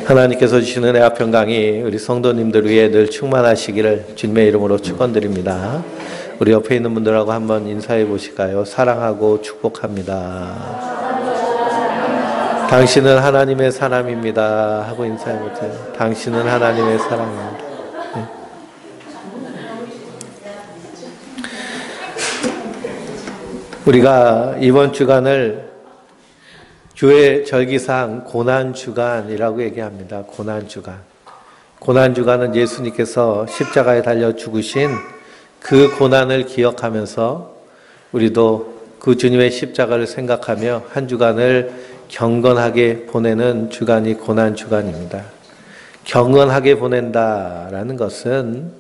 하나님께서 주시는 은혜와 평강이 우리 성도님들 위해 늘 충만하시기를 주님의 이름으로 축원드립니다. 우리 옆에 있는 분들하고 한번 인사해 보실까요? 사랑하고 축복합니다. 당신은 하나님의 사람입니다 하고 인사해 보세요. 당신은 하나님의 사람입니다. 네. 우리가 이번 주간을 교회 절기상 고난주간이라고 얘기합니다. 고난주간. 고난주간은 예수님께서 십자가에 달려 죽으신 그 고난을 기억하면서 우리도 그 주님의 십자가를 생각하며 한 주간을 경건하게 보내는 주간이 고난주간입니다. 경건하게 보낸다라는 것은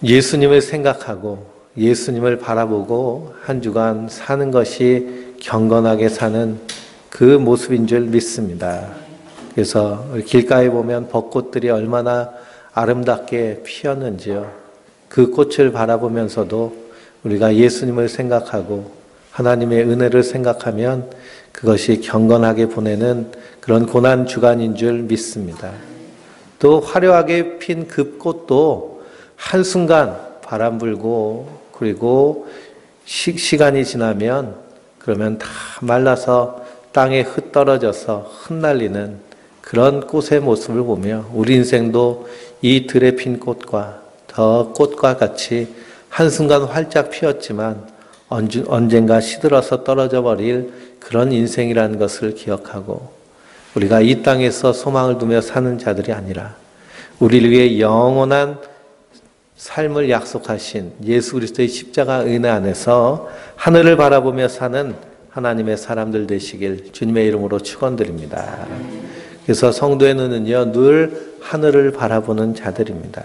예수님을 생각하고 예수님을 바라보고 한 주간 사는 것이 경건하게 사는 그 모습인 줄 믿습니다. 그래서 길가에 보면 벚꽃들이 얼마나 아름답게 피었는지요. 그 꽃을 바라보면서도 우리가 예수님을 생각하고 하나님의 은혜를 생각하면 그것이 경건하게 보내는 그런 고난 주간인 줄 믿습니다. 또 화려하게 핀 그 꽃도 한순간 바람 불고 그리고 시간이 지나면 그러면 다 말라서 땅에 흩떨어져서 흩날리는 그런 꽃의 모습을 보며 우리 인생도 이 들에 핀 꽃과 더 꽃과 같이 한순간 활짝 피었지만 언젠가 시들어서 떨어져 버릴 그런 인생이라는 것을 기억하고 우리가 이 땅에서 소망을 두며 사는 자들이 아니라 우리를 위해 영원한 삶을 약속하신 예수 그리스도의 십자가 은혜 안에서 하늘을 바라보며 사는 하나님의 사람들 되시길 주님의 이름으로 축원드립니다. 그래서 성도의 눈은요 늘 하늘을 바라보는 자들입니다.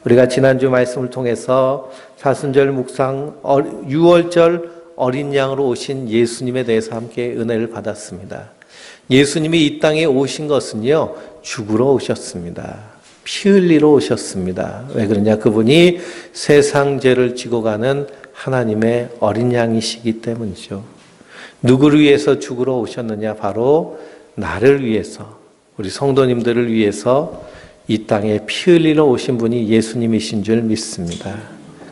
우리가 지난주 말씀을 통해서 사순절 묵상 6월절 어린 양으로 오신 예수님에 대해서 함께 은혜를 받았습니다. 예수님이 이 땅에 오신 것은요 죽으러 오셨습니다. 피 흘리러 오셨습니다. 왜 그러냐? 그분이 세상 죄를 지고 가는 하나님의 어린 양이시기 때문이죠. 누구를 위해서 죽으러 오셨느냐? 바로 나를 위해서, 우리 성도님들을 위해서 이 땅에 피 흘리러 오신 분이 예수님이신 줄 믿습니다.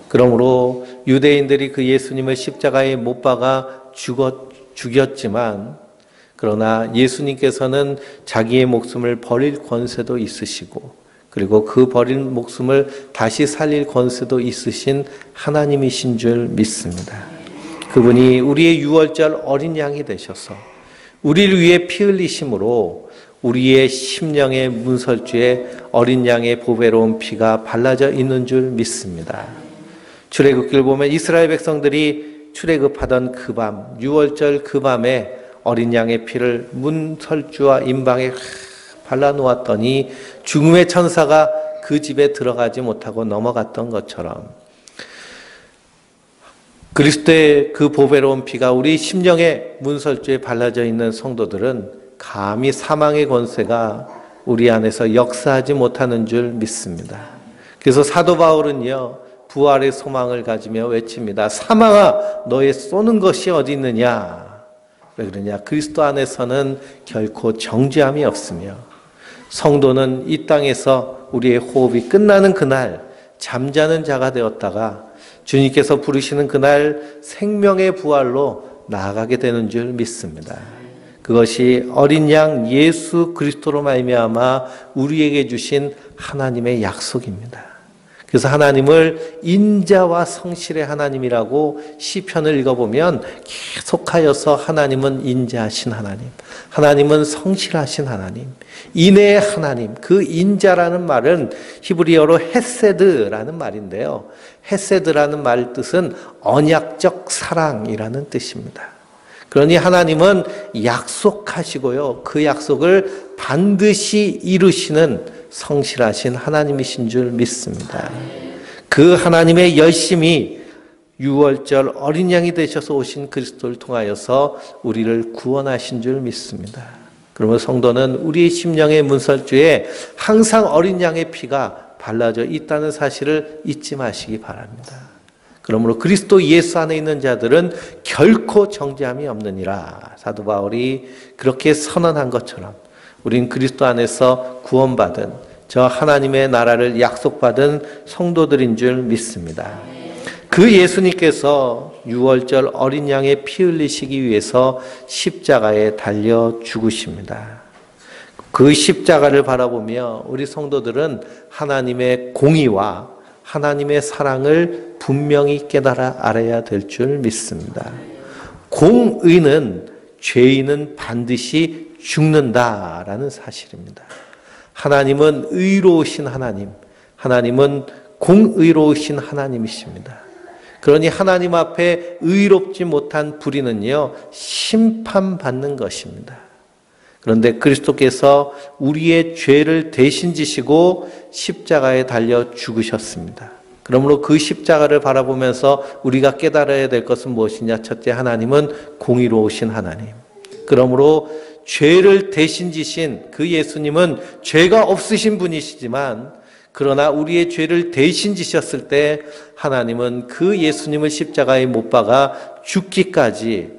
그러므로 유대인들이 그 예수님을 십자가에 못 박아 죽였지만 그러나 예수님께서는 자기의 목숨을 버릴 권세도 있으시고 그리고 그 버린 목숨을 다시 살릴 권세도 있으신 하나님이신 줄 믿습니다. 그분이 우리의 유월절 어린 양이 되셔서 우리를 위해 피 흘리심으로 우리의 심령의 문설주에 어린 양의 보배로운 피가 발라져 있는 줄 믿습니다. 출애굽기를 보면 이스라엘 백성들이 출애굽하던 그 밤, 유월절 그 밤에 어린 양의 피를 문설주와 임방에 발라놓았더니 죽음의 천사가 그 집에 들어가지 못하고 넘어갔던 것처럼 그리스도의 그 보배로운 피가 우리 심령의 문설주에 발라져 있는 성도들은 감히 사망의 권세가 우리 안에서 역사하지 못하는 줄 믿습니다. 그래서 사도 바울은요 부활의 소망을 가지며 외칩니다. 사망아 너의 쏘는 것이 어디 있느냐? 왜 그러냐? 그리스도 안에서는 결코 정죄함이 없으며 성도는 이 땅에서 우리의 호흡이 끝나는 그날 잠자는 자가 되었다가 주님께서 부르시는 그날 생명의 부활로 나아가게 되는 줄 믿습니다. 그것이 어린 양 예수 그리스도로 말미암아 우리에게 주신 하나님의 약속입니다. 그래서 하나님을 인자와 성실의 하나님이라고 시편을 읽어보면 계속하여서 하나님은 인자하신 하나님, 하나님은 성실하신 하나님, 인애의 하나님. 그 인자라는 말은 히브리어로 헤세드라는 말인데요. 헤세드라는 말 뜻은 언약적 사랑이라는 뜻입니다. 그러니 하나님은 약속하시고요. 그 약속을 반드시 이루시는 성실하신 하나님이신 줄 믿습니다. 그 하나님의 열심히 유월절 어린 양이 되셔서 오신 그리스도를 통하여서 우리를 구원하신 줄 믿습니다. 그러면 성도는 우리의 심령의 문설주에 항상 어린 양의 피가 발라져 있다는 사실을 잊지 마시기 바랍니다. 그러므로 그리스도 예수 안에 있는 자들은 결코 정죄함이 없느니라. 사도 바울이 그렇게 선언한 것처럼 우린 그리스도 안에서 구원받은 저 하나님의 나라를 약속받은 성도들인 줄 믿습니다. 그 예수님께서 6월절 어린 양의 피 흘리시기 위해서 십자가에 달려 죽으십니다. 그 십자가를 바라보며 우리 성도들은 하나님의 공의와 하나님의 사랑을 분명히 깨달아 알아야 될 줄 믿습니다. 공의는 죄인은 반드시 죽는다라는 사실입니다. 하나님은 의로우신 하나님, 하나님은 공의로우신 하나님이십니다. 그러니 하나님 앞에 의롭지 못한 불의는요, 심판받는 것입니다. 그런데 그리스도께서 우리의 죄를 대신 지시고 십자가에 달려 죽으셨습니다. 그러므로 그 십자가를 바라보면서 우리가 깨달아야 될 것은 무엇이냐? 첫째, 하나님은 공의로우신 하나님. 그러므로 죄를 대신 지신 그 예수님은 죄가 없으신 분이시지만 그러나 우리의 죄를 대신 지셨을 때 하나님은 그 예수님을 십자가에 못 박아 죽기까지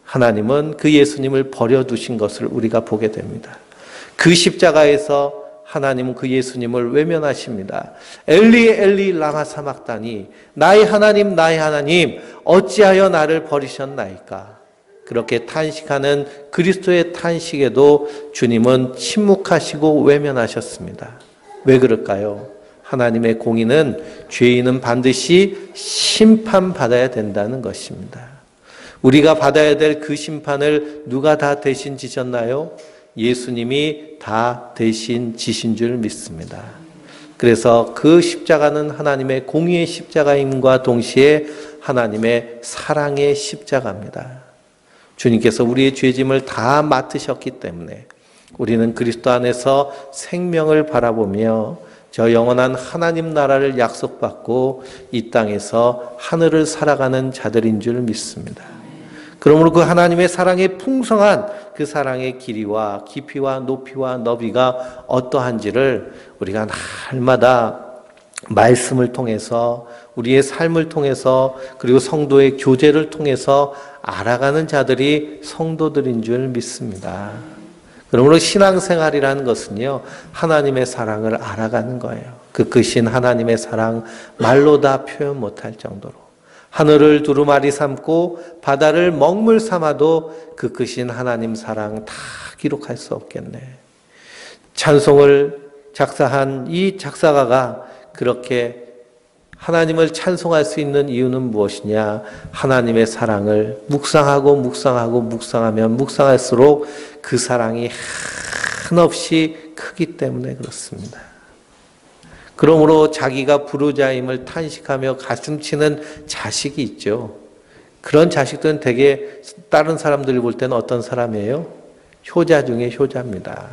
하나님은 그 예수님을 버려두신 것을 우리가 보게 됩니다. 그 십자가에서 하나님은 그 예수님을 외면하십니다. 엘리 엘리 라마 사막다니, 나의 하나님 어찌하여 나를 버리셨나이까. 그렇게 탄식하는 그리스도의 탄식에도 주님은 침묵하시고 외면하셨습니다. 왜 그럴까요? 하나님의 공의는 죄인은 반드시 심판받아야 된다는 것입니다. 우리가 받아야 될 그 심판을 누가 다 대신 지셨나요? 예수님이 다 대신 지신 줄 믿습니다. 그래서 그 십자가는 하나님의 공의의 십자가임과 동시에 하나님의 사랑의 십자가입니다. 주님께서 우리의 죄짐을 다 맡으셨기 때문에 우리는 그리스도 안에서 생명을 바라보며 저 영원한 하나님 나라를 약속받고 이 땅에서 하늘을 살아가는 자들인 줄 믿습니다. 그러므로 그 하나님의 사랑의 풍성한 그 사랑의 길이와 깊이와 높이와 너비가 어떠한지를 우리가 날마다 말씀을 통해서 우리의 삶을 통해서 그리고 성도의 교제를 통해서 알아가는 자들이 성도들인 줄 믿습니다. 그러므로 신앙생활이라는 것은요, 하나님의 사랑을 알아가는 거예요. 그 크신 하나님의 사랑 말로 다 표현 못할 정도로 하늘을 두루마리 삼고 바다를 먹물 삼아도 그 크신 하나님 사랑 다 기록할 수 없겠네. 찬송을 작사한 이 작사가가 그렇게 하나님을 찬송할 수 있는 이유는 무엇이냐? 하나님의 사랑을 묵상하면 묵상할수록 그 사랑이 한없이 크기 때문에 그렇습니다. 그러므로 자기가 불효자임을 탄식하며 가슴치는 자식이 있죠. 그런 자식들은 되게 다른 사람들이 볼 때는 어떤 사람이에요? 효자 중에 효자입니다.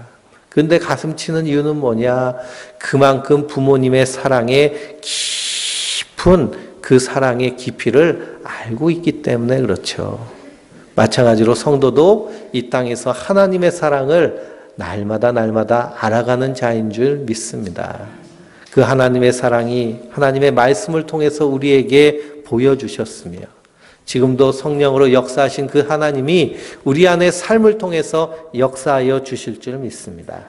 그런데 가슴치는 이유는 뭐냐? 그만큼 부모님의 사랑에 깊은 그 사랑의 깊이를 알고 있기 때문에 그렇죠. 마찬가지로 성도도 이 땅에서 하나님의 사랑을 날마다 알아가는 자인 줄 믿습니다. 그 하나님의 사랑이 하나님의 말씀을 통해서 우리에게 보여주셨으며 지금도 성령으로 역사하신 그 하나님이 우리 안에 삶을 통해서 역사하여 주실 줄 믿습니다.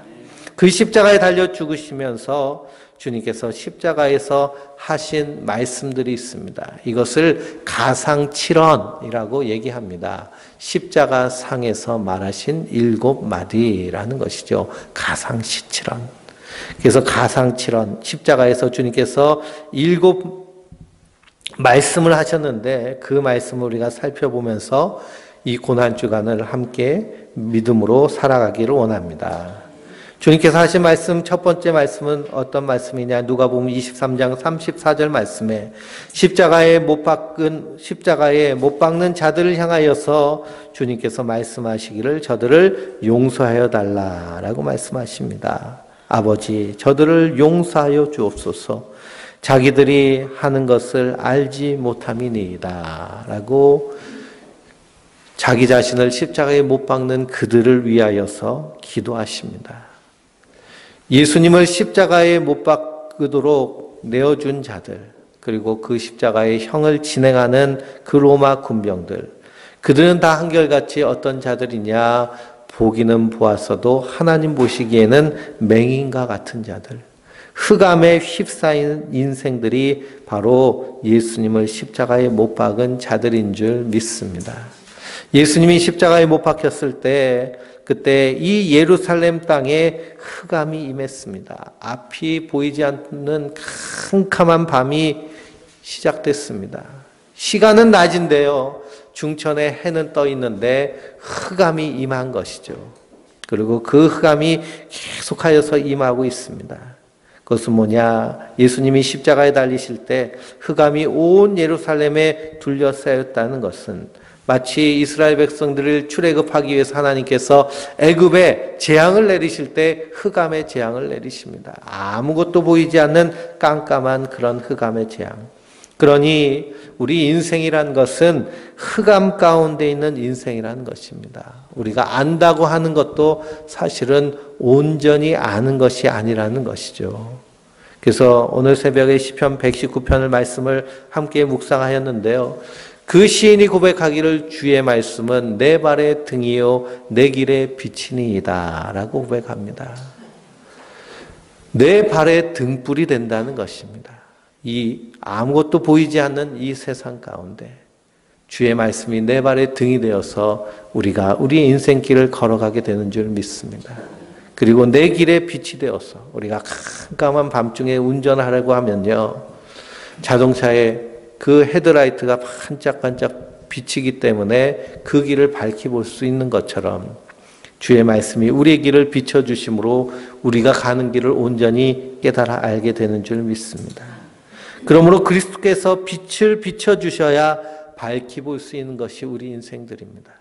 그 십자가에 달려 죽으시면서 주님께서 십자가에서 하신 말씀들이 있습니다. 이것을 가상칠언이라고 얘기합니다. 십자가 상에서 말하신 7마디라는 것이죠. 가상칠언. 그래서 가상칠언, 십자가에서 주님께서 7 말씀을 하셨는데 그 말씀을 우리가 살펴보면서 이 고난주간을 함께 믿음으로 살아가기를 원합니다. 주님께서 하신 말씀, 첫 번째 말씀은 어떤 말씀이냐? 누가복음 23장 34절 말씀에 십자가에 못 박는 자들을 향하여서 주님께서 말씀하시기를 저들을 용서하여 달라라고 말씀하십니다. 아버지, 저들을 용서하여 주옵소서. 자기들이 하는 것을 알지 못함이니이다 라고 자기 자신을 십자가에 못 박는 그들을 위하여서 기도하십니다. 예수님을 십자가에 못 박도록 내어준 자들, 그리고 그 십자가의 형을 진행하는 그 로마 군병들, 그들은 다 한결같이 어떤 자들이냐? 보기는 보았어도 하나님 보시기에는 맹인과 같은 자들, 흑암에 휩싸인 인생들이 바로 예수님을 십자가에 못 박은 자들인 줄 믿습니다. 예수님이 십자가에 못 박혔을 때 그때 이 예루살렘 땅에 흑암이 임했습니다. 앞이 보이지 않는 캄캄한 밤이 시작됐습니다. 시간은 낮인데요. 중천에 해는 떠 있는데 흑암이 임한 것이죠. 그리고 그 흑암이 계속하여서 임하고 있습니다. 그것은 뭐냐? 예수님이 십자가에 달리실 때 흑암이 온 예루살렘에 둘러싸였다는 것은 마치 이스라엘 백성들을 출애굽하기 위해서 하나님께서 애굽에 재앙을 내리실 때 흑암의 재앙을 내리십니다. 아무것도 보이지 않는 깜깜한 그런 흑암의 재앙. 그러니 우리 인생이란 것은 흑암 가운데 있는 인생이라는 것입니다. 우리가 안다고 하는 것도 사실은 온전히 아는 것이 아니라는 것이죠. 그래서 오늘 새벽에 시편 119편을 말씀을 함께 묵상하였는데요. 그 시인이 고백하기를 주의 말씀은 내 발의 등이요 내 길의 빛이니이다 라고 고백합니다. 내 발의 등불이 된다는 것입니다. 이 아무것도 보이지 않는 이 세상 가운데 주의 말씀이 내 발의 등이 되어서 우리가 우리 인생길을 걸어가게 되는 줄 믿습니다. 그리고 내 길의 빛이 되어서 우리가 깜깜한 밤중에 운전하려고 하면요. 자동차에 그 헤드라이트가 반짝반짝 비치기 때문에 그 길을 밝히 볼 수 있는 것처럼 주의 말씀이 우리의 길을 비춰주심으로 우리가 가는 길을 온전히 깨달아 알게 되는 줄 믿습니다. 그러므로 그리스도께서 빛을 비춰주셔야 밝히 볼 수 있는 것이 우리 인생들입니다.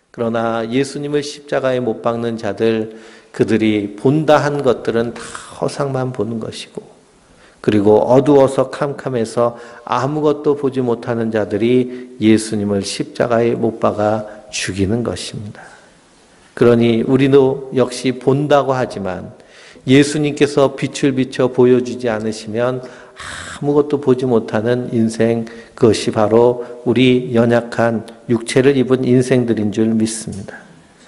그러나 예수님을 십자가에 못 박는 자들, 그들이 본다 한 것들은 다 허상만 보는 것이고 그리고 어두워서 캄캄해서 아무것도 보지 못하는 자들이 예수님을 십자가에 못 박아 죽이는 것입니다. 그러니 우리도 역시 본다고 하지만 예수님께서 빛을 비춰 보여주지 않으시면 아무것도 보지 못하는 인생, 그것이 바로 우리 연약한 육체를 입은 인생들인 줄 믿습니다.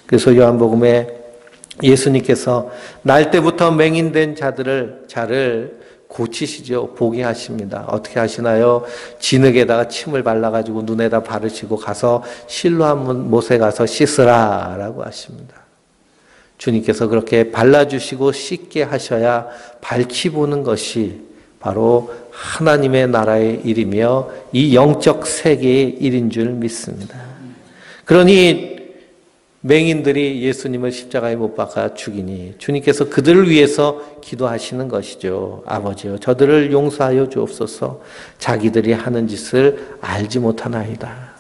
그래서 요한복음에 예수님께서 날 때부터 맹인된 자를 고치시죠. 보게 하십니다. 어떻게 하시나요? 진흙에다가 침을 발라가지고 눈에다 바르시고 가서 실로암 못에 가서 씻으라 라고 하십니다. 주님께서 그렇게 발라주시고 씻게 하셔야 밝히 보는 것이 바로 하나님의 나라의 일이며 이 영적 세계의 일인 줄 믿습니다. 그러니 맹인들이 예수님을 십자가에 못 박아 죽이니 주님께서 그들을 위해서 기도하시는 것이죠. 아버지여 저들을 용서하여 주옵소서. 자기들이 하는 짓을 알지 못하나이다.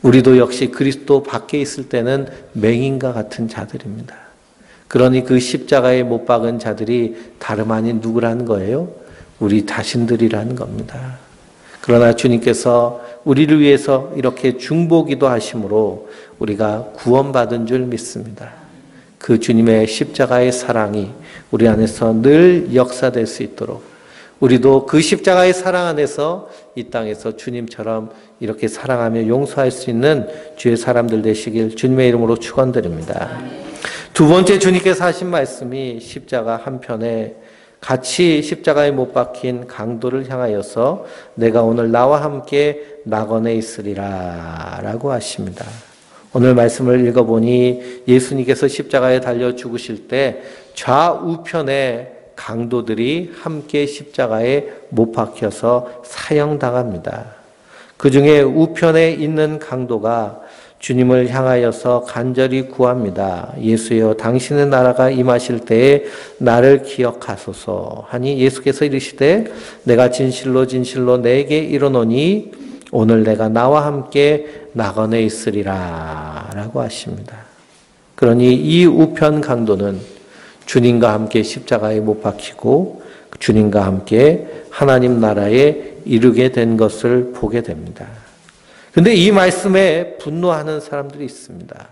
우리도 역시 그리스도 밖에 있을 때는 맹인과 같은 자들입니다. 그러니 그 십자가에 못 박은 자들이 다름 아닌 누구라는 거예요? 우리 자신들이라는 겁니다. 그러나 주님께서 우리를 위해서 이렇게 중보기도 하심으로 우리가 구원받은 줄 믿습니다. 그 주님의 십자가의 사랑이 우리 안에서 늘 역사될 수 있도록 우리도 그 십자가의 사랑 안에서 이 땅에서 주님처럼 이렇게 사랑하며 용서할 수 있는 주의 사람들 되시길 주님의 이름으로 축원드립니다. 두 번째 주님께서 하신 말씀이 십자가 한편에 같이 십자가에 못 박힌 강도를 향하여서 내가 오늘 나와 함께 낙원에 있으리라 라고 하십니다. 오늘 말씀을 읽어보니 예수님께서 십자가에 달려 죽으실 때 좌우편에 강도들이 함께 십자가에 못 박혀서 사형당합니다. 그 중에 우편에 있는 강도가 주님을 향하여서 간절히 구합니다. 예수여 당신의 나라가 임하실 때에 나를 기억하소서 하니 예수께서 이르시되 내가 진실로 진실로 내게 이르노니 오늘 내가 나와 함께 낙원에 있으리라 라고 하십니다. 그러니 이 우편 강도는 주님과 함께 십자가에 못 박히고 주님과 함께 하나님 나라에 이르게 된 것을 보게 됩니다. 근데 이 말씀에 분노하는 사람들이 있습니다.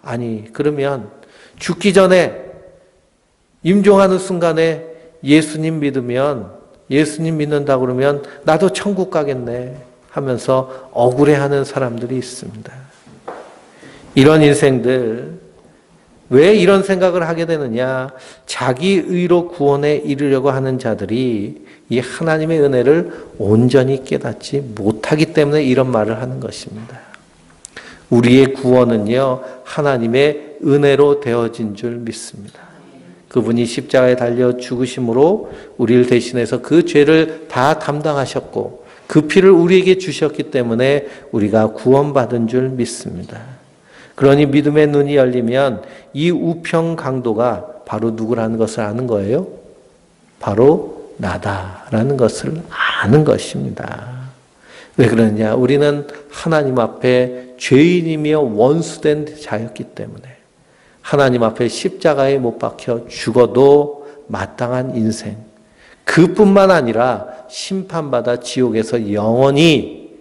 아니, 그러면 죽기 전에 임종하는 순간에 예수님 믿으면, 예수님 믿는다 그러면 나도 천국 가겠네 하면서 억울해하는 사람들이 있습니다. 이런 인생들, 왜 이런 생각을 하게 되느냐? 자기 의로 구원에 이르려고 하는 자들이 이 하나님의 은혜를 온전히 깨닫지 못하기 때문에 이런 말을 하는 것입니다. 우리의 구원은요, 하나님의 은혜로 되어진 줄 믿습니다. 그분이 십자가에 달려 죽으심으로 우리를 대신해서 그 죄를 다 담당하셨고 그 피를 우리에게 주셨기 때문에 우리가 구원받은 줄 믿습니다. 그러니 믿음의 눈이 열리면 이 우평 강도가 바로 누구라는 것을 아는 거예요? 바로 나다라는 것을 아는 것입니다. 왜 그러느냐? 우리는 하나님 앞에 죄인이며 원수된 자였기 때문에 하나님 앞에 십자가에 못 박혀 죽어도 마땅한 인생, 그뿐만 아니라 심판받아 지옥에서 영원히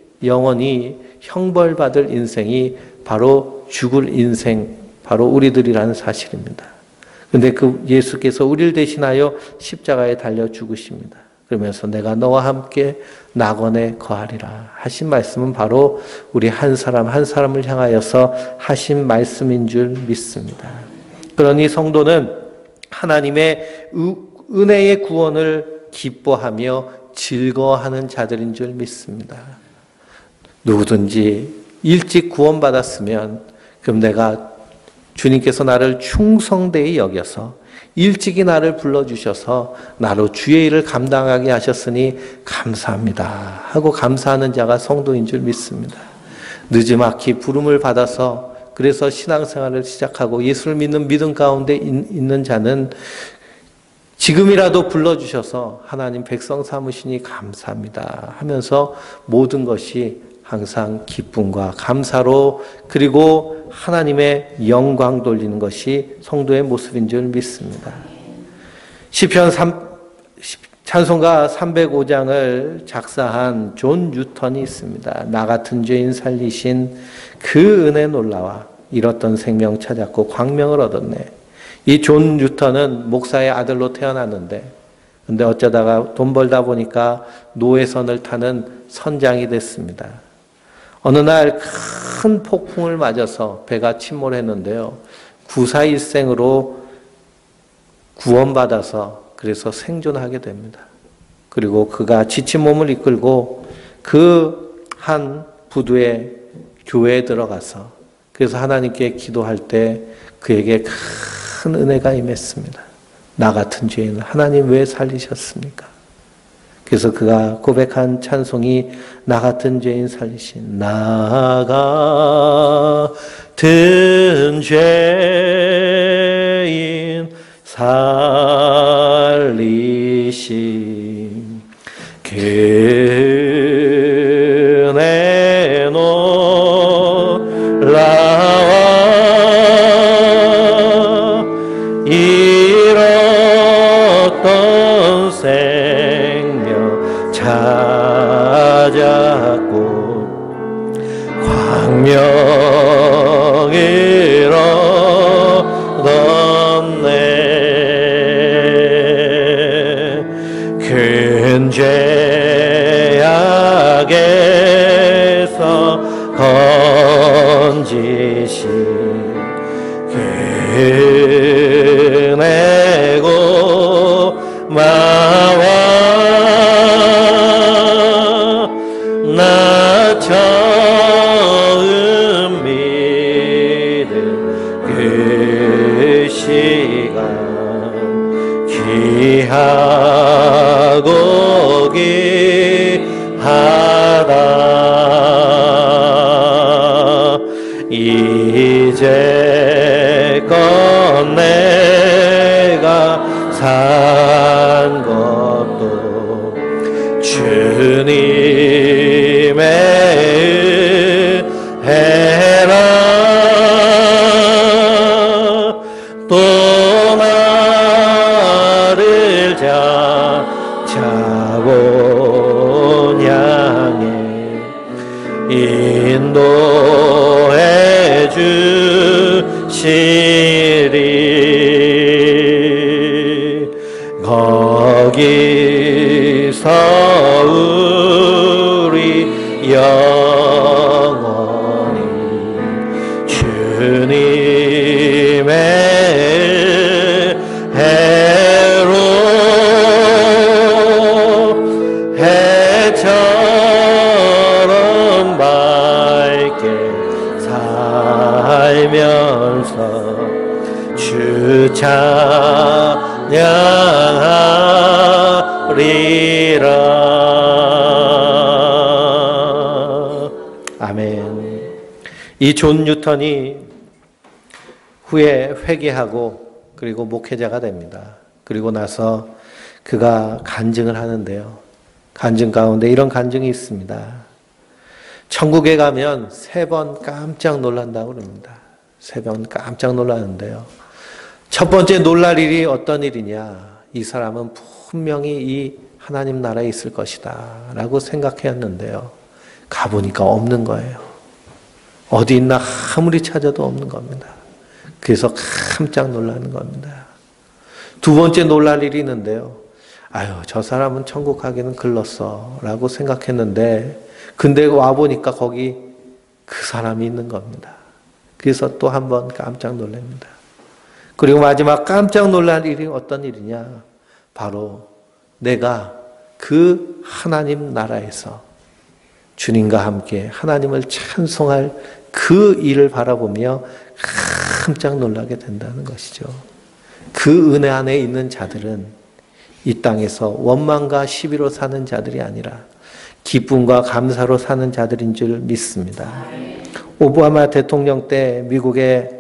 형벌받을 인생이 바로 죽을 인생, 바로 우리들이라는 사실입니다. 그런데 그 예수께서 우리를 대신하여 십자가에 달려 죽으십니다. 그러면서 내가 너와 함께 낙원에 거하리라 하신 말씀은 바로 우리 한 사람 한 사람을 향하여서 하신 말씀인 줄 믿습니다. 그러니 성도는 하나님의 은혜의 구원을 기뻐하며 즐거워하는 자들인 줄 믿습니다. 누구든지 일찍 구원받았으면 그럼 내가 주님께서 나를 충성되이 여겨서 일찍이 나를 불러주셔서 나로 주의 일을 감당하게 하셨으니 감사합니다 하고 감사하는 자가 성도인 줄 믿습니다. 느지막이 부름을 받아서 그래서 신앙생활을 시작하고 예수를 믿는 믿음 가운데 있는 자는 지금이라도 불러주셔서 하나님 백성 삼으시니 감사합니다 하면서 모든 것이 항상 기쁨과 감사로 그리고 하나님의 영광 돌리는 것이 성도의 모습인 줄 믿습니다. 시편 찬송가 305장을 작사한 존 뉴턴이 있습니다. 나 같은 죄인 살리신 그 은혜 놀라와 잃었던 생명 찾았고 광명을 얻었네. 이 존 뉴턴은 목사의 아들로 태어났는데 근데 어쩌다가 돈 벌다 보니까 노회선을 타는 선장이 됐습니다. 어느 날 큰 폭풍을 맞아서 배가 침몰했는데요. 구사일생으로 구원받아서 그래서 생존하게 됩니다. 그리고 그가 지친 몸을 이끌고 그 한 부두의 교회에 들어가서 그래서 하나님께 기도할 때 그에게 큰 은혜가 임했습니다. 나 같은 죄인을 하나님 왜 살리셨습니까? 그래서 그가 고백한 찬송이 나 같은 죄인 살리신 나 같은 죄인 살리신 그 은혜 놀라와 잃었던 생명 찾았고 광명을 얻었네. 큰 죄악에서 건지신 은혜고 마와 나 처음 믿은 그 시간 귀하고 귀하다. 이제껏 내가 산 것도 주님의 은혜라. 또 나를 자본 향해 인도해 주시리. 거기서 우리 영원히 주님의 주 찬양하리라. 아멘. 이 존 뉴턴이 후에 회개하고 그리고 목회자가 됩니다. 그리고 나서 그가 간증을 하는데요. 간증 가운데 이런 간증이 있습니다. 천국에 가면 3번 깜짝 놀란다고 그럽니다. 3번 깜짝 놀라는데요. 첫 번째 놀랄 일이 어떤 일이냐. 이 사람은 분명히 이 하나님 나라에 있을 것이다 라고 생각했는데요. 가보니까 없는 거예요. 어디 있나 아무리 찾아도 없는 겁니다. 그래서 깜짝 놀라는 겁니다. 두 번째 놀랄 일이 있는데요. 아유, 저 사람은 천국 가기는 글렀어 라고 생각했는데 근데 와보니까 거기 그 사람이 있는 겁니다. 그래서 또 한 번 깜짝 놀랍니다. 그리고 마지막 깜짝 놀랄 일이 어떤 일이냐. 바로 내가 그 하나님 나라에서 주님과 함께 하나님을 찬송할 그 일을 바라보며 깜짝 놀라게 된다는 것이죠. 그 은혜 안에 있는 자들은 이 땅에서 원망과 시비로 사는 자들이 아니라 기쁨과 감사로 사는 자들인 줄 믿습니다. 오바마 대통령 때 미국의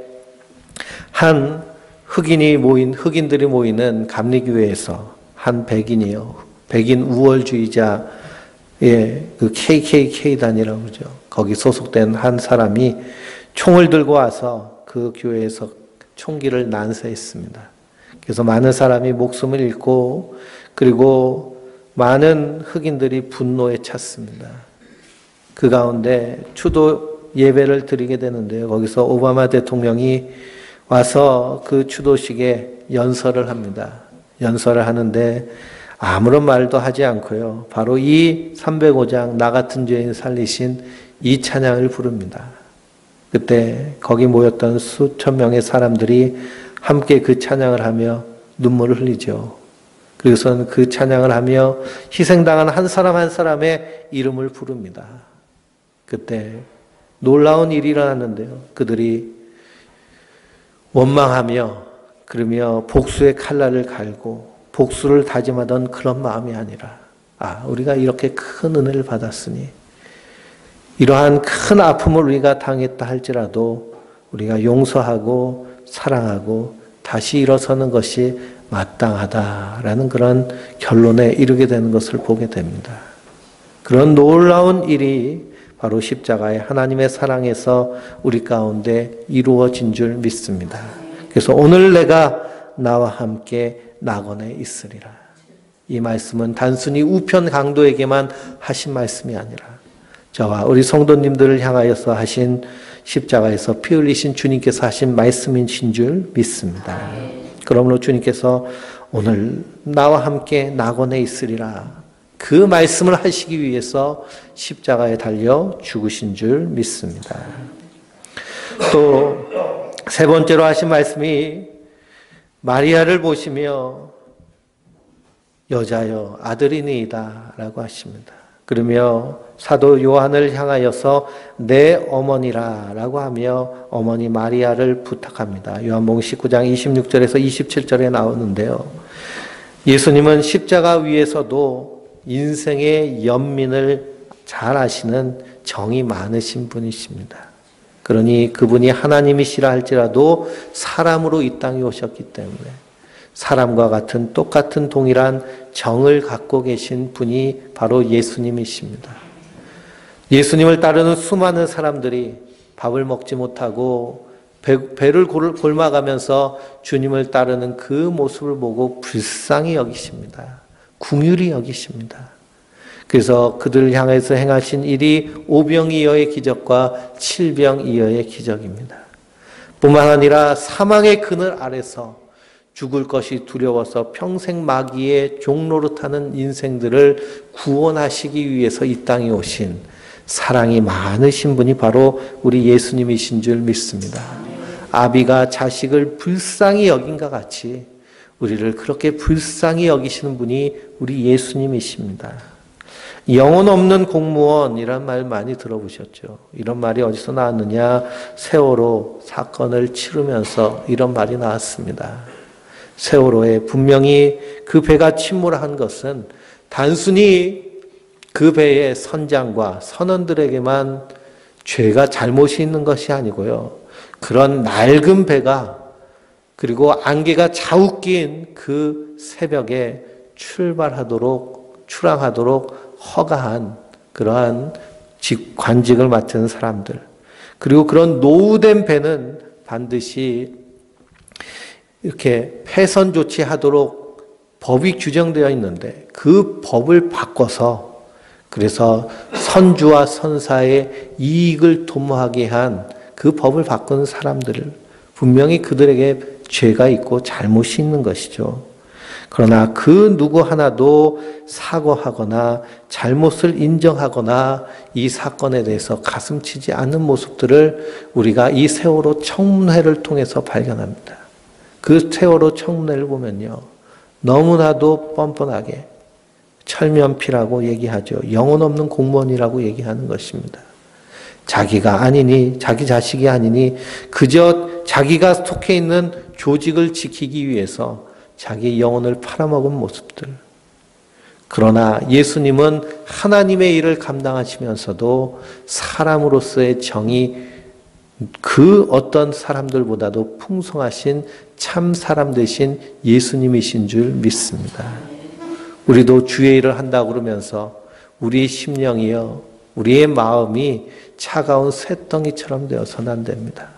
한 흑인들이 모이는 감리교회에서 한 백인이요. 백인 우월주의자의 그 KKK단이라고 그러죠. 거기 소속된 한 사람이 총을 들고 와서 그 교회에서 총기를 난사했습니다. 그래서 많은 사람이 목숨을 잃고 그리고 많은 흑인들이 분노에 찼습니다. 그 가운데 추도 예배를 드리게 되는데요. 거기서 오바마 대통령이 와서 그 추도식에 연설을 합니다. 연설을 하는데 아무런 말도 하지 않고요. 바로 이 305장 나 같은 죄인 살리신 이 찬양을 부릅니다. 그때 거기 모였던 수천 명의 사람들이 함께 그 찬양을 하며 눈물을 흘리죠. 그래서는 그 찬양을 하며 희생당한 한 사람 한 사람의 이름을 부릅니다. 그때 놀라운 일이 일어났는데요. 그들이 원망하며 그러며 복수의 칼날을 갈고 복수를 다짐하던 그런 마음이 아니라 우리가 이렇게 큰 은혜를 받았으니 이러한 큰 아픔을 우리가 당했다 할지라도 우리가 용서하고 사랑하고 다시 일어서는 것이 마땅하다라는 그런 결론에 이르게 되는 것을 보게 됩니다. 그런 놀라운 일이 바로 십자가의 하나님의 사랑에서 우리 가운데 이루어진 줄 믿습니다. 그래서 오늘 내가 나와 함께 낙원에 있으리라. 이 말씀은 단순히 우편 강도에게만 하신 말씀이 아니라 저와 우리 성도님들을 향하여서 하신 십자가에서 피 흘리신 주님께서 하신 말씀이신 줄 믿습니다. 그러므로 주님께서 오늘 나와 함께 낙원에 있으리라. 그 말씀을 하시기 위해서 십자가에 달려 죽으신 줄 믿습니다. 또 세 번째로 하신 말씀이 마리아를 보시며 여자여 아들이니이다 라고 하십니다. 그러며 사도 요한을 향하여서 내 어머니라 라고 하며 어머니 마리아를 부탁합니다. 요한복음 19장 26절에서 27절에 나오는데요. 예수님은 십자가 위에서도 인생의 연민을 잘 아시는 정이 많으신 분이십니다. 그러니 그분이 하나님이시라 할지라도 사람으로 이 땅에 오셨기 때문에 사람과 같은 똑같은 동일한 정을 갖고 계신 분이 바로 예수님이십니다. 예수님을 따르는 수많은 사람들이 밥을 먹지 못하고 배를 골마가면서 주님을 따르는 그 모습을 보고 불쌍히 여기십니다. 긍휼히 여기십니다. 그래서 그들을 향해서 행하신 일이 오병이어의 기적과 칠병이어의 기적입니다. 뿐만 아니라 사망의 그늘 아래서 죽을 것이 두려워서 평생 마귀의 종노릇하는 인생들을 구원하시기 위해서 이 땅에 오신 사랑이 많으신 분이 바로 우리 예수님이신 줄 믿습니다. 아비가 자식을 불쌍히 여긴과 같이 우리를 그렇게 불쌍히 여기시는 분이 우리 예수님이십니다. 영혼 없는 공무원이란 말 많이 들어보셨죠. 이런 말이 어디서 나왔느냐? 세월호 사건을 치르면서 이런 말이 나왔습니다. 세월호에 분명히 그 배가 침몰한 것은 단순히 그 배의 선장과 선원들에게만 죄가 잘못이 있는 것이 아니고요. 그런 낡은 배가 그리고 안개가 자욱긴 그 새벽에 출항하도록 허가한 그러한 관직을 맡은 사람들, 그리고 그런 노후된 배는 반드시 이렇게 폐선 조치하도록 법이 규정되어 있는데 그 법을 바꿔서 그래서 선주와 선사의 이익을 도모하게 한 그 법을 바꾸는 사람들을 분명히 그들에게 죄가 있고 잘못이 있는 것이죠. 그러나 그 누구 하나도 사과하거나 잘못을 인정하거나 이 사건에 대해서 가슴치지 않는 모습들을 우리가 이 세월호 청문회를 통해서 발견합니다. 그 세월호 청문회를 보면요, 너무나도 뻔뻔하게 철면피라고 얘기하죠. 영혼 없는 공무원이라고 얘기하는 것입니다. 자기가 아니니, 자기 자식이 아니니 그저 자기가 속해 있는 조직을 지키기 위해서 자기 영혼을 팔아먹은 모습들. 그러나 예수님은 하나님의 일을 감당하시면서도 사람으로서의 정의, 그 어떤 사람들보다도 풍성하신 참 사람 되신 예수님이신 줄 믿습니다. 우리도 주의 일을 한다고 그러면서 우리의 심령이요, 우리의 마음이 차가운 쇳덩이처럼 되어서는 안 됩니다.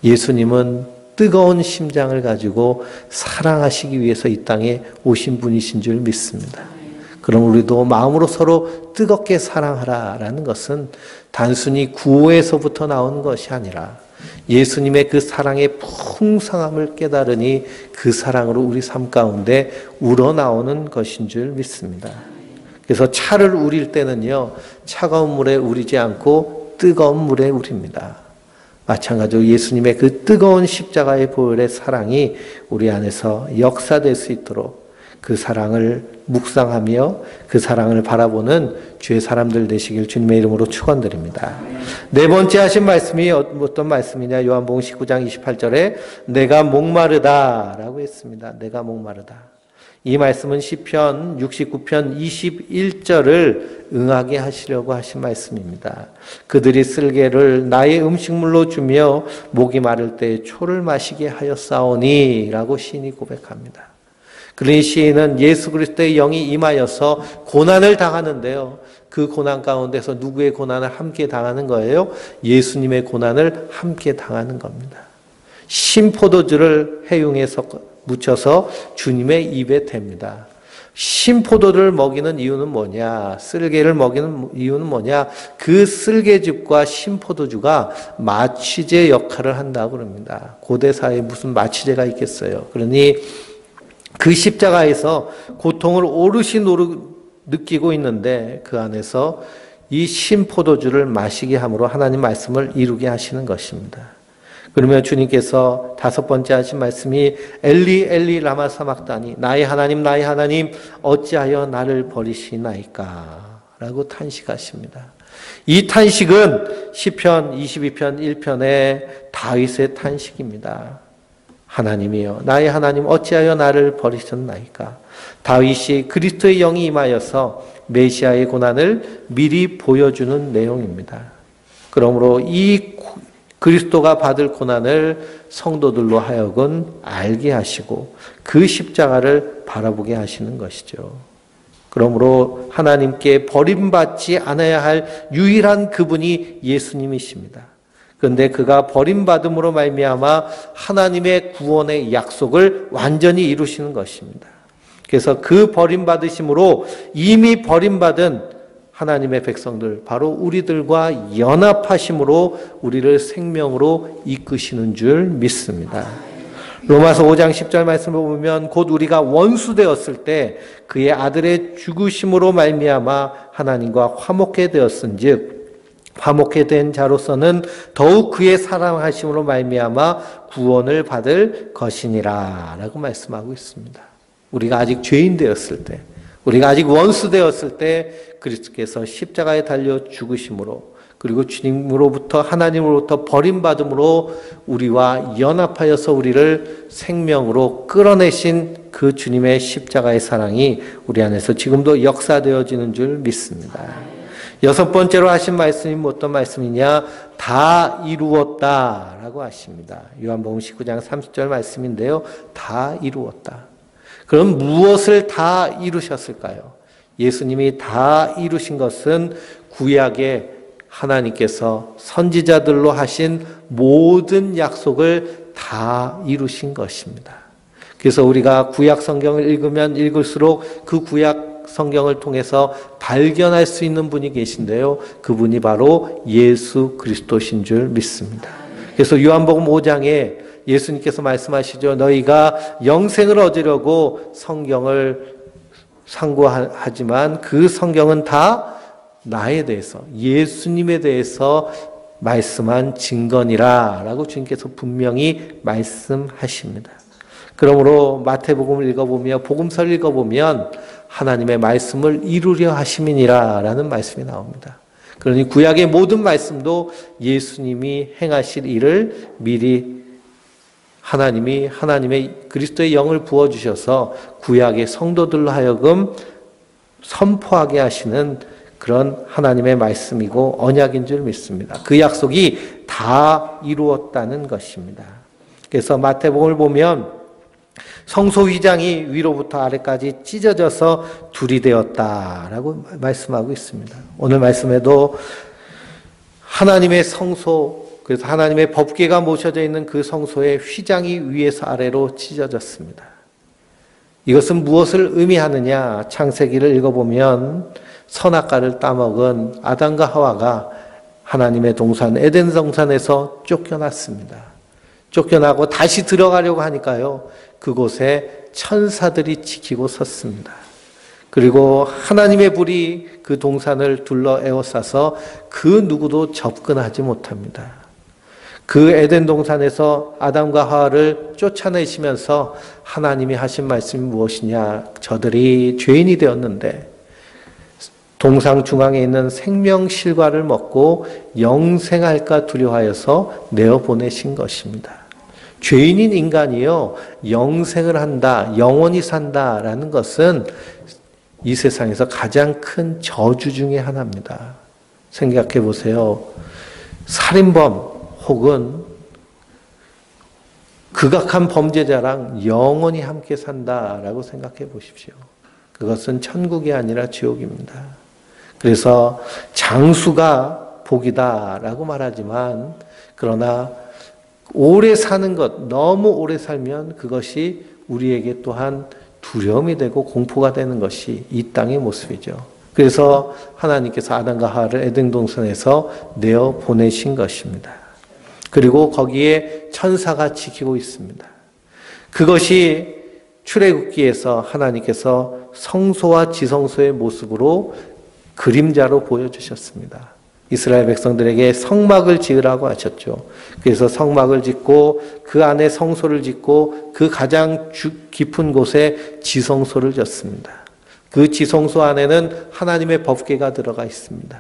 예수님은 뜨거운 심장을 가지고 사랑하시기 위해서 이 땅에 오신 분이신 줄 믿습니다. 그럼 우리도 마음으로 서로 뜨겁게 사랑하라라는 것은 단순히 구호에서부터 나오는 것이 아니라 예수님의 그 사랑의 풍성함을 깨달으니 그 사랑으로 우리 삶 가운데 우러나오는 것인 줄 믿습니다. 그래서 차를 우릴 때는요, 차가운 물에 우리지 않고 뜨거운 물에 우립니다. 마찬가지로 예수님의 그 뜨거운 십자가의 보혈의 사랑이 우리 안에서 역사될 수 있도록 그 사랑을 묵상하며 그 사랑을 바라보는 주의 사람들 되시길 주님의 이름으로 축원드립니다. 네 번째 하신 말씀이 어떤 말씀이냐? 요한복음 19장 28절에 내가 목마르다라고 했습니다. 내가 목마르다. 이 말씀은 시편 69편 21절을 응하게 하시려고 하신 말씀입니다. 그들이 쓸개를 나의 음식물로 주며 목이 마를 때 초를 마시게 하였사오니 라고 시인이 고백합니다. 그러니 시인은 예수 그리스도의 영이 임하여서 고난을 당하는데요. 그 고난 가운데서 누구의 고난을 함께 당하는 거예요? 예수님의 고난을 함께 당하는 겁니다. 신포도주를 해용해서 묻혀서 주님의 입에 댑니다. 신포도를 먹이는 이유는 뭐냐? 쓸개를 먹이는 이유는 뭐냐? 그 쓸개즙과 신포도주가 마취제 역할을 한다고 그럽니다. 고대사에 무슨 마취제가 있겠어요? 그러니 그 십자가에서 고통을 오롯이 느끼고 있는데 그 안에서 이 신포도주를 마시게 함으로 하나님 말씀을 이루게 하시는 것입니다. 그러면 주님께서 다섯 번째 하신 말씀이 엘리 엘리 라마 사막다니 나의 하나님 어찌하여 나를 버리시나이까 라고 탄식하십니다. 이 탄식은 시편 22편 1편의 다윗의 탄식입니다. 하나님이여 나의 하나님 어찌하여 나를 버리셨나이까. 다윗이 그리스도의 영이 임하여서 메시아의 고난을 미리 보여주는 내용입니다. 그러므로 이 그리스도가 받을 고난을 성도들로 하여금 알게 하시고 그 십자가를 바라보게 하시는 것이죠. 그러므로 하나님께 버림받지 않아야 할 유일한 그분이 예수님이십니다. 그런데 그가 버림받음으로 말미암아 하나님의 구원의 약속을 완전히 이루시는 것입니다. 그래서 그 버림받으심으로 이미 버림받은 하나님의 백성들, 바로 우리들과 연합하심으로 우리를 생명으로 이끄시는 줄 믿습니다. 로마서 5장 10절 말씀을 보면 곧 우리가 원수 되었을 때 그의 아들의 죽으심으로 말미암아 하나님과 화목해 되었은즉 화목해 된 자로서는 더욱 그의 사랑하심으로 말미암아 구원을 받을 것이니라 라고 말씀하고 있습니다. 우리가 아직 죄인 되었을 때, 우리가 아직 원수 되었을 때 그리스도께서 십자가에 달려 죽으심으로, 그리고 주님으로부터, 하나님으로부터 버림받음으로 우리와 연합하여서 우리를 생명으로 끌어내신 그 주님의 십자가의 사랑이 우리 안에서 지금도 역사되어지는 줄 믿습니다. 여섯 번째로 하신 말씀이 어떤 말씀이냐? 다 이루었다라고 하십니다. 요한복음 19장 30절 말씀인데요. 다 이루었다. 그럼 무엇을 다 이루셨을까요? 예수님이 다 이루신 것은 구약에 하나님께서 선지자들로 하신 모든 약속을 다 이루신 것입니다. 그래서 우리가 구약 성경을 읽으면 읽을수록 그 구약 성경을 통해서 발견할 수 있는 분이 계신데요. 그분이 바로 예수 그리스도신 줄 믿습니다. 그래서 요한복음 5장에 예수님께서 말씀하시죠. 너희가 영생을 얻으려고 성경을 상고하지만 그 성경은 다 나에 대해서, 예수님에 대해서 말씀한 증거니라 라고 주님께서 분명히 말씀하십니다. 그러므로 마태복음을 읽어보며 복음서를 읽어보면 하나님의 말씀을 이루려 하심이니라 라는 말씀이 나옵니다. 그러니 구약의 모든 말씀도 예수님이 행하실 일을 미리 하나님의 그리스도의 영을 부어주셔서 구약의 성도들로 하여금 선포하게 하시는 그런 하나님의 말씀이고 언약인 줄 믿습니다. 그 약속이 다 이루었다는 것입니다. 그래서 마태복음을 보면 성소 휘장이 위로부터 아래까지 찢어져서 둘이 되었다라고 말씀하고 있습니다. 오늘 말씀에도 하나님의 성소, 그래서 하나님의 법궤가 모셔져 있는 그 성소의 휘장이 위에서 아래로 찢어졌습니다. 이것은 무엇을 의미하느냐? 창세기를 읽어보면 선악과를 따먹은 아담과 하와가 하나님의 동산 에덴 동산에서 쫓겨났습니다. 쫓겨나고 다시 들어가려고 하니까요, 그곳에 천사들이 지키고 섰습니다. 그리고 하나님의 불이 그 동산을 둘러 에워싸서 그 누구도 접근하지 못합니다. 그 에덴 동산에서 아담과 하와를 쫓아내시면서 하나님이 하신 말씀이 무엇이냐? 저들이 죄인이 되었는데 동상 중앙에 있는 생명실과를 먹고 영생할까 두려워하여서 내어보내신 것입니다. 죄인인 인간이요, 영생을 한다, 영원히 산다라는 것은 이 세상에서 가장 큰 저주 중에 하나입니다. 생각해 보세요. 살인범 혹은 극악한 범죄자랑 영원히 함께 산다라고 생각해 보십시오. 그것은 천국이 아니라 지옥입니다. 그래서 장수가 복이다라고 말하지만, 그러나 오래 사는 것, 너무 오래 살면 그것이 우리에게 또한 두려움이 되고 공포가 되는 것이 이 땅의 모습이죠. 그래서 하나님께서 아담과 하와를 에덴 동산에서 내어 보내신 것입니다. 그리고 거기에 천사가 지키고 있습니다. 그것이 출애굽기에서 하나님께서 성소와 지성소의 모습으로 그림자로 보여주셨습니다. 이스라엘 백성들에게 성막을 지으라고 하셨죠. 그래서 성막을 짓고 그 안에 성소를 짓고 그 가장 깊은 곳에 지성소를 짓습니다. 그 지성소 안에는 하나님의 법궤가 들어가 있습니다.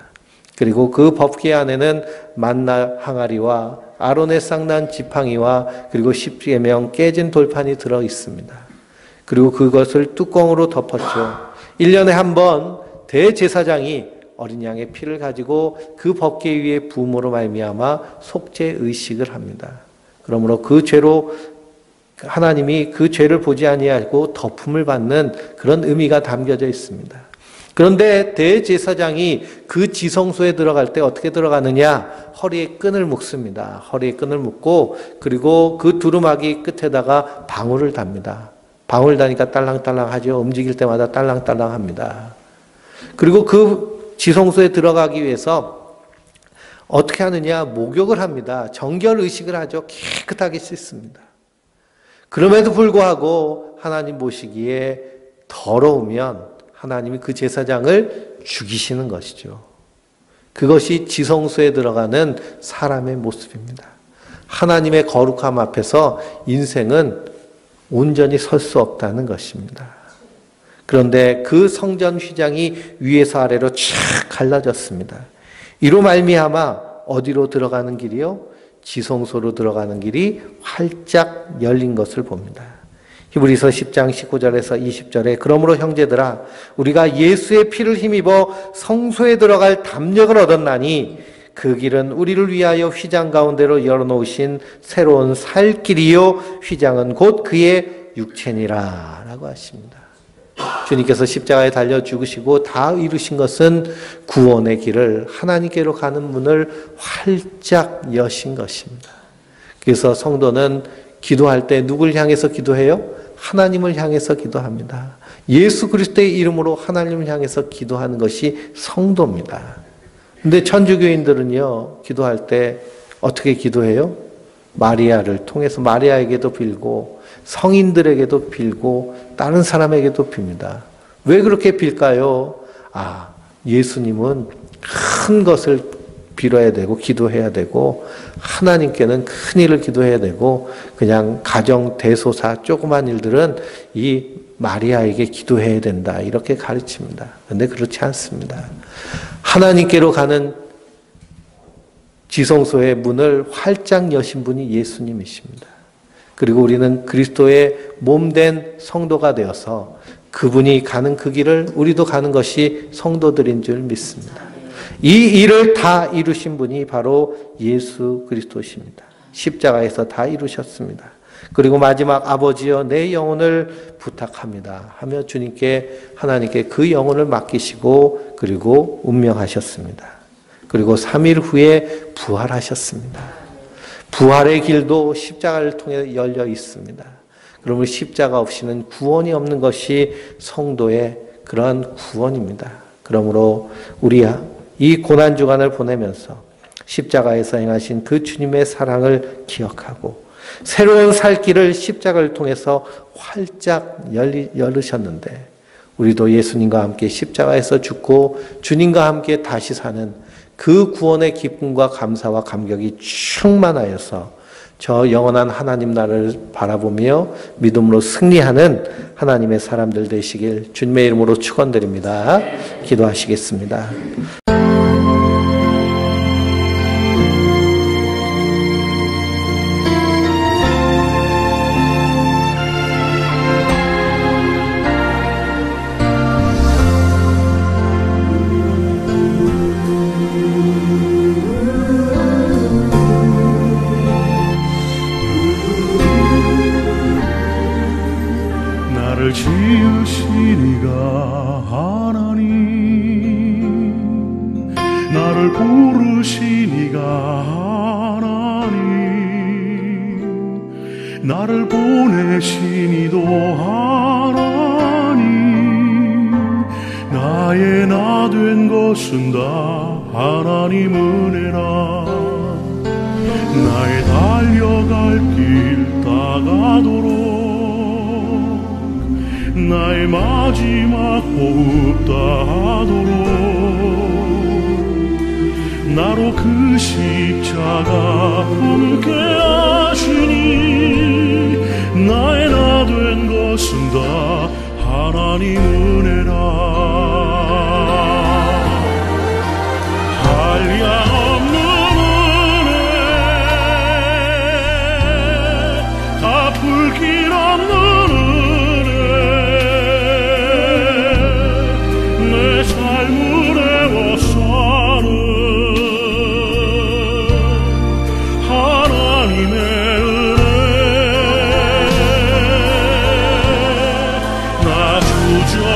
그리고 그 법궤 안에는 만나 항아리와 아론의 쌍난 지팡이와 그리고 십계명 깨진 돌판이 들어 있습니다. 그리고 그것을 뚜껑으로 덮었죠. 1년에 한 번 대제사장이 어린 양의 피를 가지고 그 법궤 위에 부음으로 말미암아 속죄 의식을 합니다. 그러므로 그 죄로 하나님이 그 죄를 보지 아니하고 덮음을 받는 그런 의미가 담겨져 있습니다. 그런데 대제사장이 그 지성소에 들어갈 때 어떻게 들어가느냐? 허리에 끈을 묶습니다. 허리에 끈을 묶고 그리고 그 두루마기 끝에다가 방울을 답니다. 방울 다니까 딸랑딸랑하죠. 움직일 때마다 딸랑딸랑합니다. 그리고 그 지성소에 들어가기 위해서 어떻게 하느냐? 목욕을 합니다. 정결 의식을 하죠. 깨끗하게 씻습니다. 그럼에도 불구하고 하나님 보시기에 더러우면 하나님이 그 제사장을 죽이시는 것이죠. 그것이 지성소에 들어가는 사람의 모습입니다. 하나님의 거룩함 앞에서 인생은 온전히 설 수 없다는 것입니다. 그런데 그 성전 휘장이 위에서 아래로 쫙 갈라졌습니다. 이로 말미암아 어디로 들어가는 길이요? 지성소로 들어가는 길이 활짝 열린 것을 봅니다. 히브리서 10장 19절에서 20절에 그러므로 형제들아 우리가 예수의 피를 힘입어 성소에 들어갈 담력을 얻었나니 그 길은 우리를 위하여 휘장 가운데로 열어놓으신 새로운 살 길이요 휘장은 곧 그의 육체니라 라고 하십니다. 주님께서 십자가에 달려 죽으시고 다 이루신 것은 구원의 길을 하나님께로 가는 문을 활짝 여신 것입니다. 그래서 성도는 기도할 때 누굴 향해서 기도해요? 하나님을 향해서 기도합니다. 예수 그리스도의 이름으로 하나님을 향해서 기도하는 것이 성도입니다. 근데 천주교인들은요, 기도할 때 어떻게 기도해요? 마리아를 통해서 마리아에게도 빌고 성인들에게도 빌고 다른 사람에게도 빕니다. 왜 그렇게 빌까요? 예수님은 큰 것을 빌어야 되고 기도해야 되고 하나님께는 큰 일을 기도해야 되고 그냥 가정 대소사 조그만 일들은 이 마리아에게 기도해야 된다 이렇게 가르칩니다. 그런데 그렇지 않습니다. 하나님께로 가는 지성소의 문을 활짝 여신 분이 예수님이십니다. 그리고 우리는 그리스도의 몸된 성도가 되어서 그분이 가는 그 길을 우리도 가는 것이 성도들인 줄 믿습니다. 이 일을 다 이루신 분이 바로 예수 그리스도십니다. 십자가에서 다 이루셨습니다. 그리고 마지막 아버지여 내 영혼을 부탁합니다 하며 주님께 하나님께 그 영혼을 맡기시고 그리고 운명하셨습니다. 그리고 3일 후에 부활하셨습니다. 부활의 길도 십자가를 통해 열려 있습니다. 그러면 십자가 없이는 구원이 없는 것이 성도의 그러한 구원입니다. 그러므로 우리 이 고난주간을 보내면서 십자가에서 행하신 그 주님의 사랑을 기억하고 새로운 살 길을 십자가를 통해서 활짝 열으셨는데 우리도 예수님과 함께 십자가에서 죽고 주님과 함께 다시 사는 그 구원의 기쁨과 감사와 감격이 충만하여서 저 영원한 하나님 나라를 바라보며 믿음으로 승리하는 하나님의 사람들 되시길 주님의 이름으로 축원드립니다. 기도하시겠습니다. 지으시니가 하나님 나를 부르시니가 하나님 나를 보내시니도 하나님 나의 나 된 것은 다 하나님 은혜라 나의 달려갈 길 다가도록 나의 마지막 호흡 다하도록 나로 그 십자가 함께 하시니 나의 나 된 것은 다 하나님 은혜라 한량없는 은혜 갚을 길 없는 주저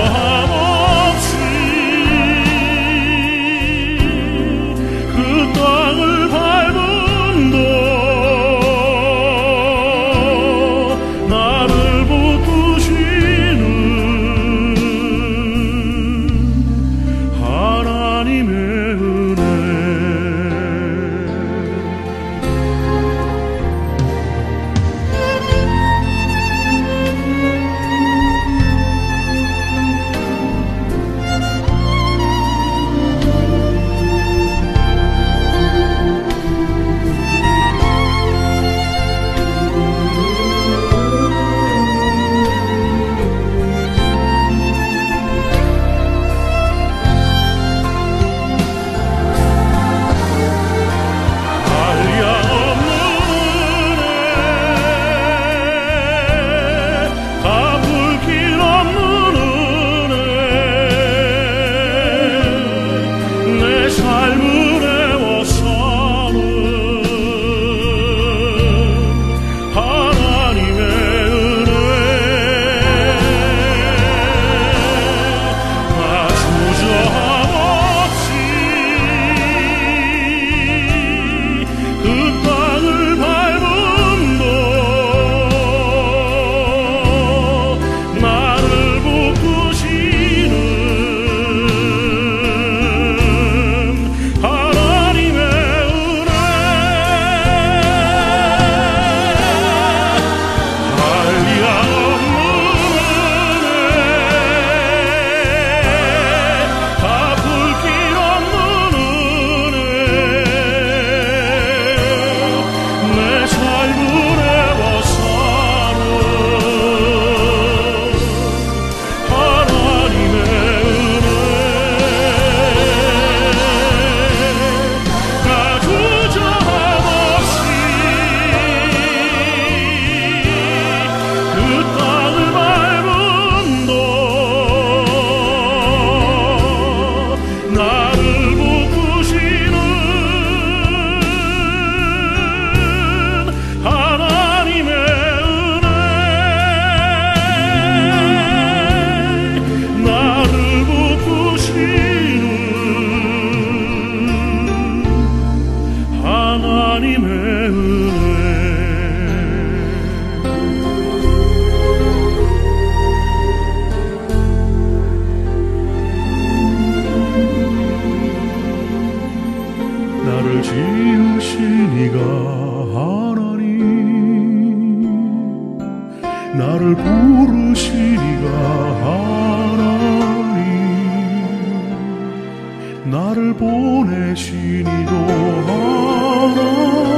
나를 부르시니가 하나님, 나를 보내시니도 하나님,